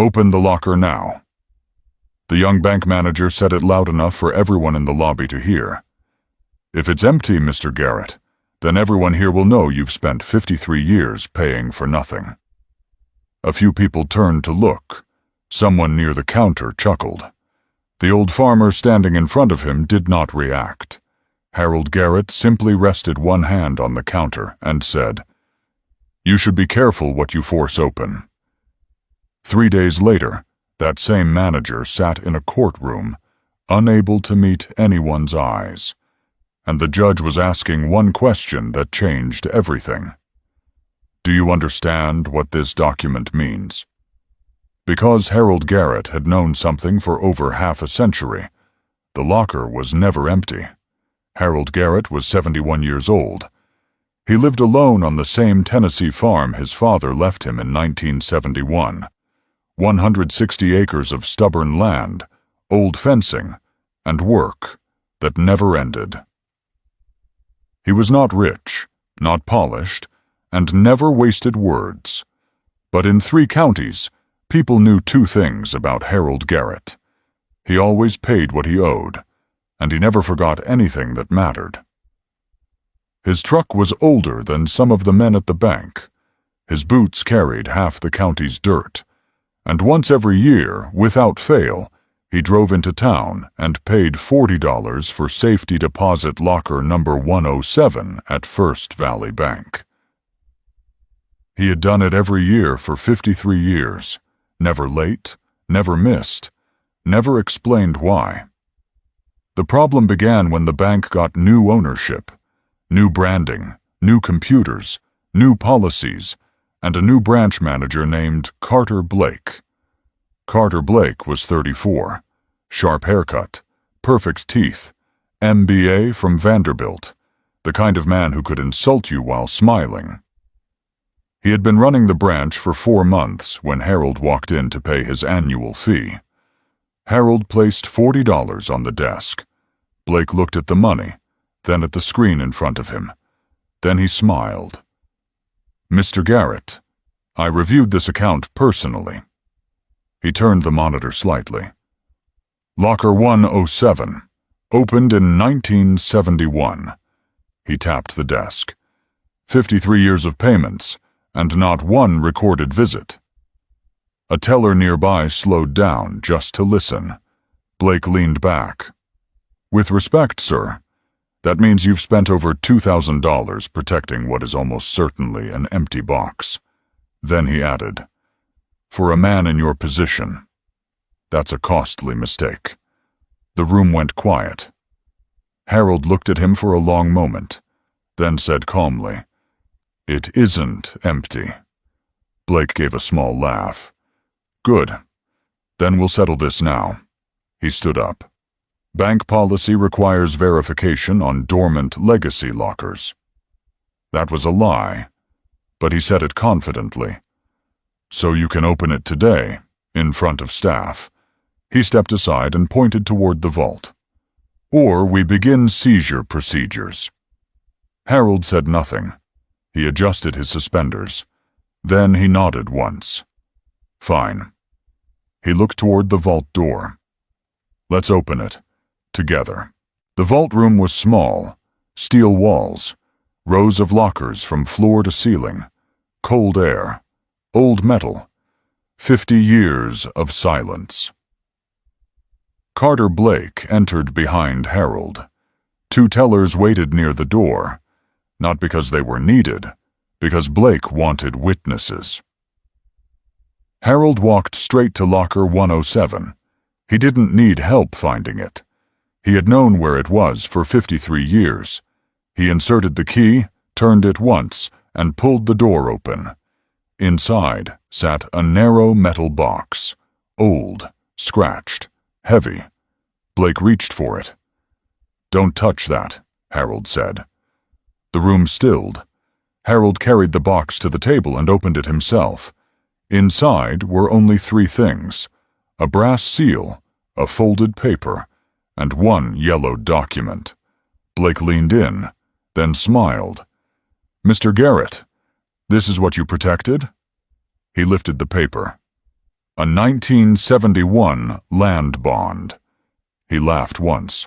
"Open the locker now." The young bank manager said it loud enough for everyone in the lobby to hear. "If it's empty, Mr. Garrett, then everyone here will know you've spent 53 years paying for nothing." A few people turned to look. Someone near the counter chuckled. The old farmer standing in front of him did not react. Harold Garrett simply rested one hand on the counter and said, "You should be careful what you force open." 3 days later, that same manager sat in a courtroom, unable to meet anyone's eyes, and the judge was asking one question that changed everything. "Do you understand what this document means?" Because Harold Garrett had known something for over half a century, the locker was never empty. Harold Garrett was 71 years old. He lived alone on the same Tennessee farm his father left him in 1971. 160 acres of stubborn land, old fencing, and work that never ended. He was not rich, not polished, and never wasted words. But in 3 counties, people knew 2 things about Harold Garrett. He always paid what he owed, and he never forgot anything that mattered. His truck was older than some of the men at the bank. His boots carried half the county's dirt, and once every year, without fail, he drove into town and paid $40 for safety deposit locker number 107 at First Valley Bank. He had done it every year for 53 years, never late, never missed, never explained why. The problem began when the bank got new ownership, new branding, new computers, new policies, and a new branch manager named Carter Blake. Carter Blake was 34, sharp haircut, perfect teeth, MBA from Vanderbilt, the kind of man who could insult you while smiling. He had been running the branch for 4 months when Harold walked in to pay his annual fee. Harold placed $40 on the desk. Blake looked at the money, then at the screen in front of him. Then he smiled. "Mr. Garrett, I reviewed this account personally." He turned the monitor slightly. "Locker 107, opened in 1971. He tapped the desk. 53 years of payments, and not one recorded visit. A teller nearby slowed down just to listen. Blake leaned back. "With respect, sir, that means you've spent over $2,000 protecting what is almost certainly an empty box." Then he added, "For a man in your position, that's a costly mistake." The room went quiet. Harold looked at him for a long moment, then said calmly, "It isn't empty." Blake gave a small laugh. "Good. Then we'll settle this now." He stood up. "Bank policy requires verification on dormant legacy lockers." That was a lie, but he said it confidently. "So you can open it today, in front of staff." He stepped aside and pointed toward the vault. "Or we begin seizure procedures." Harold said nothing. He adjusted his suspenders. Then he nodded once. "Fine." He looked toward the vault door. "Let's open it. Together." The vault room was small. Steel walls. Rows of lockers from floor to ceiling. Cold air. Old metal. 50 years of silence. Carter Blake entered behind Harold. 2 tellers waited near the door. Not because they were needed, because Blake wanted witnesses. Harold walked straight to locker 107. He didn't need help finding it. He had known where it was for 53 years. He inserted the key, turned it once, and pulled the door open. Inside sat a narrow metal box, old, scratched, heavy. Blake reached for it. "Don't touch that," Harold said. The room stilled. Harold carried the box to the table and opened it himself. Inside were only 3 things: a brass seal, a folded paper, and 1 yellowed document. Blake leaned in, then smiled. "Mr. Garrett, this is what you protected?" He lifted the paper. A 1971 land bond. He laughed once.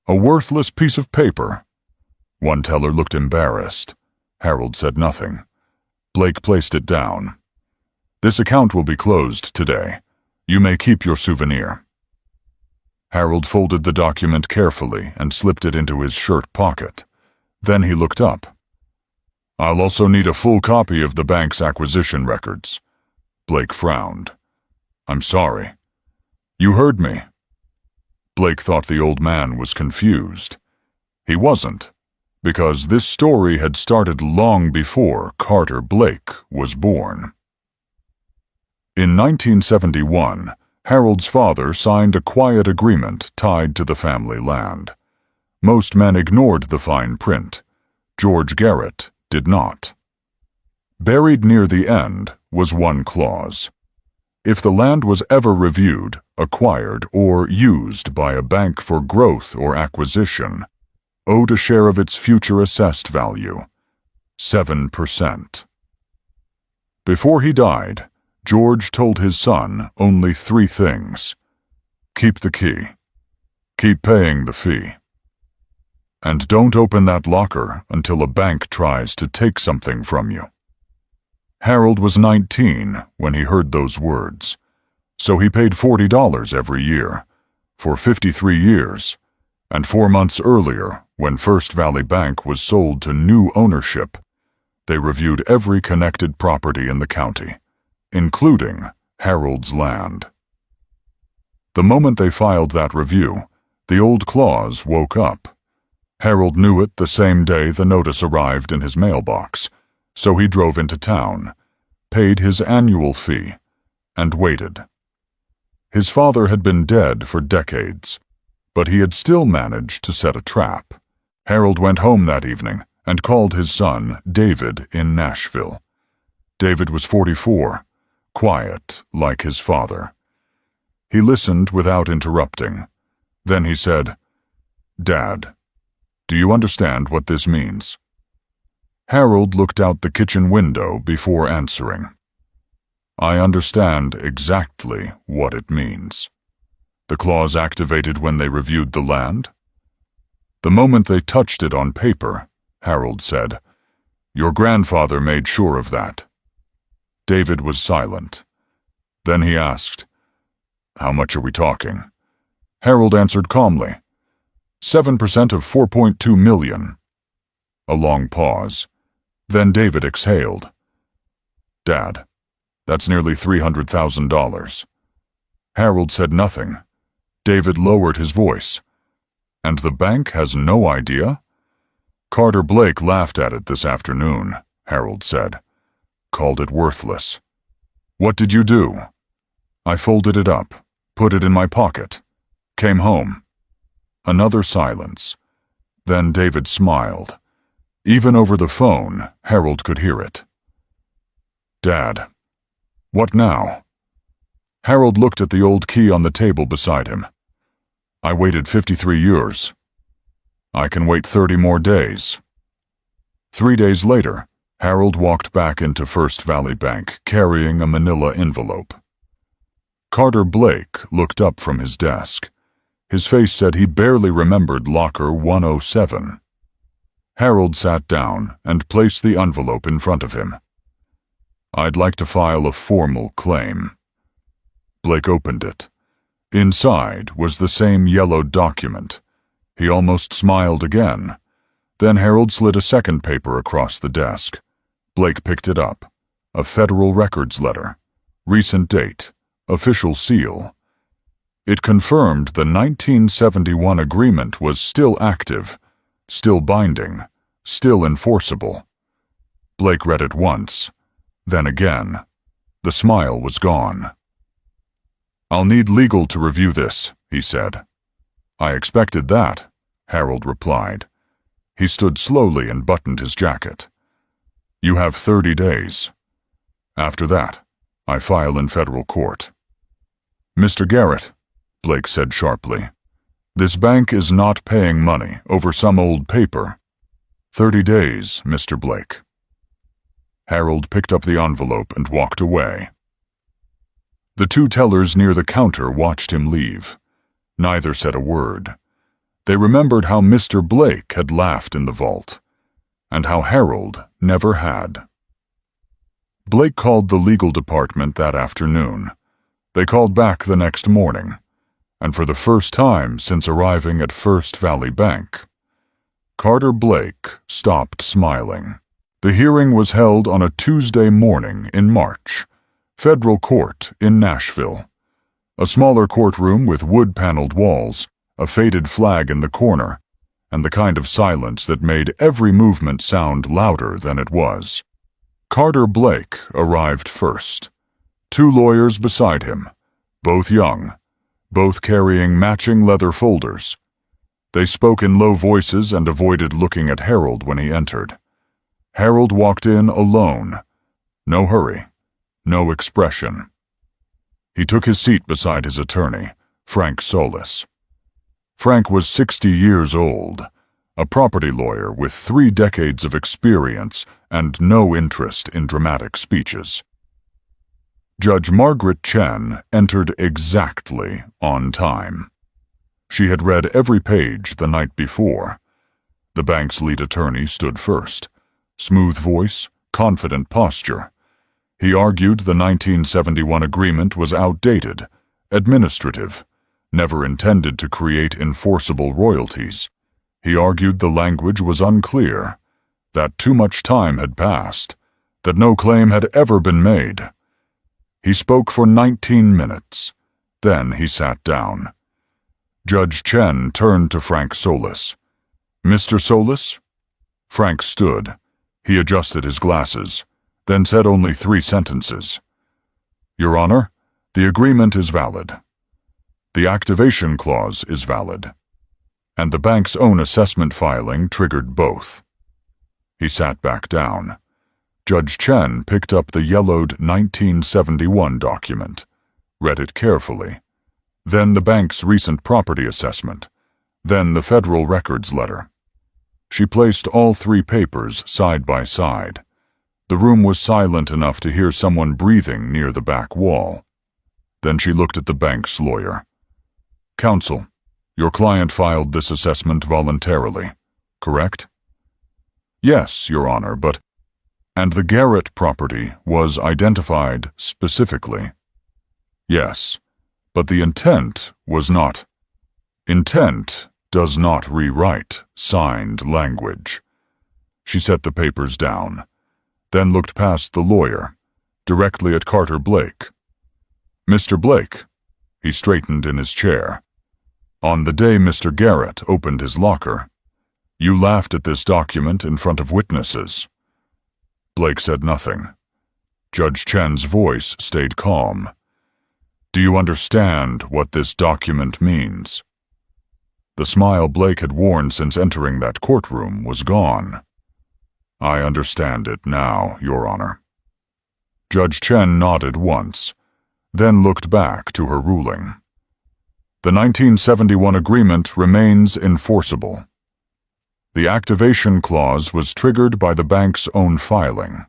A worthless piece of paper. One teller looked embarrassed. Harold said nothing. Blake placed it down. This account will be closed today. You may keep your souvenir. Harold folded the document carefully and slipped it into his shirt pocket. Then he looked up. I'll also need a full copy of the bank's acquisition records. Blake frowned. I'm sorry. You heard me. Blake thought the old man was confused. He wasn't, because this story had started long before Carter Blake was born. In 1971, Harold's father signed a quiet agreement tied to the family land. Most men ignored the fine print. George Garrett did not. Buried near the end was one clause. If the land was ever reviewed, acquired, or used by a bank for growth or acquisition, owed a share of its future assessed value, 7%. Before he died, George told his son only 3 things. Keep the key. Keep paying the fee. And don't open that locker until a bank tries to take something from you. Harold was 19 when he heard those words, so he paid $40 every year, for 53 years, and 4 months earlier, when First Valley Bank was sold to new ownership, they reviewed every connected property in the county, including Harold's land. The moment they filed that review, the old clause woke up. Harold knew it the same day the notice arrived in his mailbox, so he drove into town, paid his annual fee, and waited. His father had been dead for decades, but he had still managed to set a trap. Harold went home that evening and called his son, David, in Nashville. David was 44, quiet like his father. He listened without interrupting. Then he said, "Dad, do you understand what this means?" Harold looked out the kitchen window before answering. I understand exactly what it means. The clause activated when they reviewed the land? The moment they touched it on paper, Harold said, your grandfather made sure of that. David was silent. Then he asked, how much are we talking? Harold answered calmly, 7% of 4.2 million. A long pause. Then David exhaled. Dad, that's nearly $300,000. Harold said nothing. David lowered his voice. And the bank has no idea? Carter Blake laughed at it this afternoon, Harold said. Called it worthless. What did you do? I folded it up, put it in my pocket, came home. Another silence. Then David smiled. Even over the phone, Harold could hear it. Dad, what now? Harold looked at the old key on the table beside him. I waited 53 years. I can wait 30 more days. 3 days later, Harold walked back into First Valley Bank carrying a manila envelope. Carter Blake looked up from his desk. His face said he barely remembered locker 107. Harold sat down and placed the envelope in front of him. I'd like to file a formal claim. Blake opened it. Inside was the same yellowed document. He almost smiled again. Then Harold slid a second paper across the desk. Blake picked it up. A federal records letter. Recent date. Official seal. It confirmed the 1971 agreement was still active, still binding, still enforceable. Blake read it once, then again. The smile was gone. I'll need legal to review this, he said. I expected that, Harold replied. He stood slowly and buttoned his jacket. You have 30 days. After that, I file in federal court. Mr. Garrett, Blake said sharply, this bank is not paying money over some old paper. 30 days, Mr. Blake. Harold picked up the envelope and walked away. The two tellers near the counter watched him leave. Neither said a word. They remembered how Mr. Blake had laughed in the vault, and how Harold never had. Blake called the legal department that afternoon. They called back the next morning, and for the first time since arriving at First Valley Bank, Carter Blake stopped smiling. The hearing was held on a Tuesday morning in March, federal court in Nashville. A smaller courtroom with wood-paneled walls, a faded flag in the corner, and the kind of silence that made every movement sound louder than it was. Carter Blake arrived first. Two lawyers beside him, both young, both carrying matching leather folders. They spoke in low voices and avoided looking at Harold when he entered. Harold walked in alone. No hurry, no expression. He took his seat beside his attorney, Frank Solis. Frank was 60 years old, a property lawyer with 3 decades of experience and no interest in dramatic speeches. Judge Margaret Chen entered exactly on time. She had read every page the night before. The bank's lead attorney stood first. Smooth voice, confident posture. He argued the 1971 agreement was outdated, administrative, never intended to create enforceable royalties. He argued the language was unclear, that too much time had passed, that no claim had ever been made. He spoke for 19 minutes. Then he sat down. Judge Chen turned to Frank Solis. "Mr. Solis?" Frank stood. He adjusted his glasses, then said only 3 sentences. "Your Honor, the agreement is valid. The activation clause is valid. And the bank's own assessment filing triggered both." He sat back down. Judge Chen picked up the yellowed 1971 document, read it carefully, then the bank's recent property assessment, then the federal records letter. She placed all 3 papers side by side. The room was silent enough to hear someone breathing near the back wall. Then she looked at the bank's lawyer. "Counsel, your client filed this assessment voluntarily, correct?" "Yes, Your Honor, but—" "And the Garrett property was identified specifically?" "Yes, but the intent was not. Intent does not rewrite signed language." She set the papers down, then looked past the lawyer, directly at Carter Blake. "Mr. Blake," he straightened in his chair, "on the day Mr. Garrett opened his locker, you laughed at this document in front of witnesses." Blake said nothing. Judge Chen's voice stayed calm. "Do you understand what this document means?" The smile Blake had worn since entering that courtroom was gone. "I understand it now, Your Honor." Judge Chen nodded once, then looked back to her ruling. "The 1971 agreement remains enforceable. The activation clause was triggered by the bank's own filing.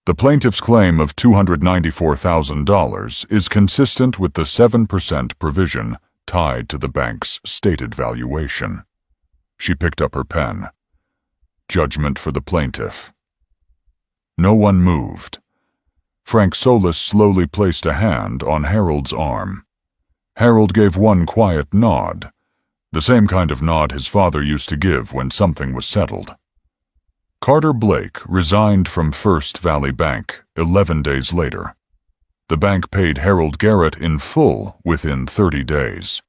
The plaintiff's claim of $294,000 is consistent with the 7% provision tied to the bank's stated valuation." She picked up her pen. "Judgment for the plaintiff." No one moved. Frank Solis slowly placed a hand on Harold's arm. Harold gave one quiet nod, the same kind of nod his father used to give when something was settled. Carter Blake resigned from First Valley Bank 11 days later. The bank paid Harold Garrett in full within 30 days.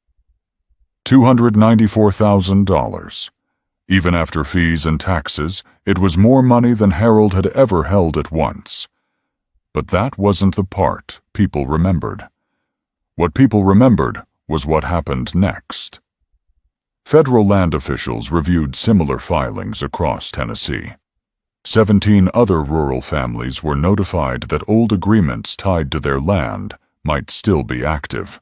$294,000. Even after fees and taxes, it was more money than Harold had ever held at once. But that wasn't the part people remembered. What people remembered was what happened next. Federal land officials reviewed similar filings across Tennessee. 17 other rural families were notified that old agreements tied to their land might still be active.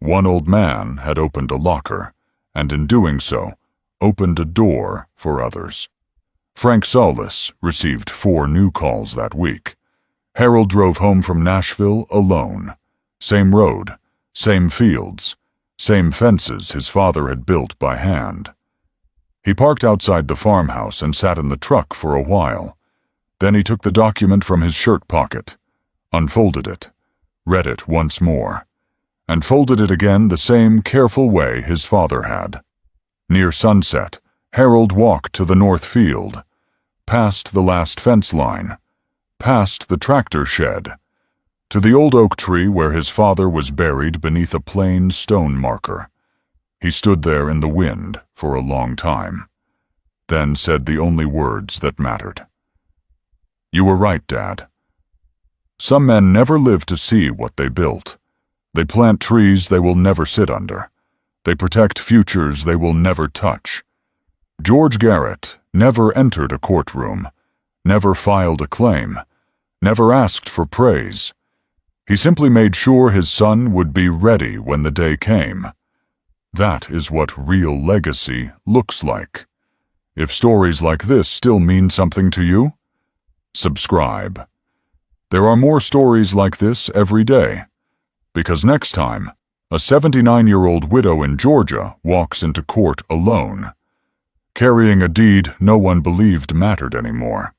One old man had opened a locker, and in doing so, opened a door for others. Frank Solis received 4 new calls that week. Harold drove home from Nashville alone. Same road, same fields, same fences his father had built by hand. He parked outside the farmhouse and sat in the truck for a while. Then he took the document from his shirt pocket, unfolded it, read it once more, and folded it again the same careful way his father had. Near sunset, Harold walked to the north field, past the last fence line, past the tractor shed, to the old oak tree where his father was buried beneath a plain stone marker. He stood there in the wind for a long time, then said the only words that mattered. "You were right, Dad. Some men never live to see what they built. They plant trees they will never sit under. They protect futures they will never touch. George Garrett never entered a courtroom, never filed a claim, never asked for praise. He simply made sure his son would be ready when the day came. That is what real legacy looks like. If stories like this still mean something to you, subscribe. There are more stories like this every day, because next time, a 79-year-old widow in Georgia walks into court alone, carrying a deed no one believed mattered anymore.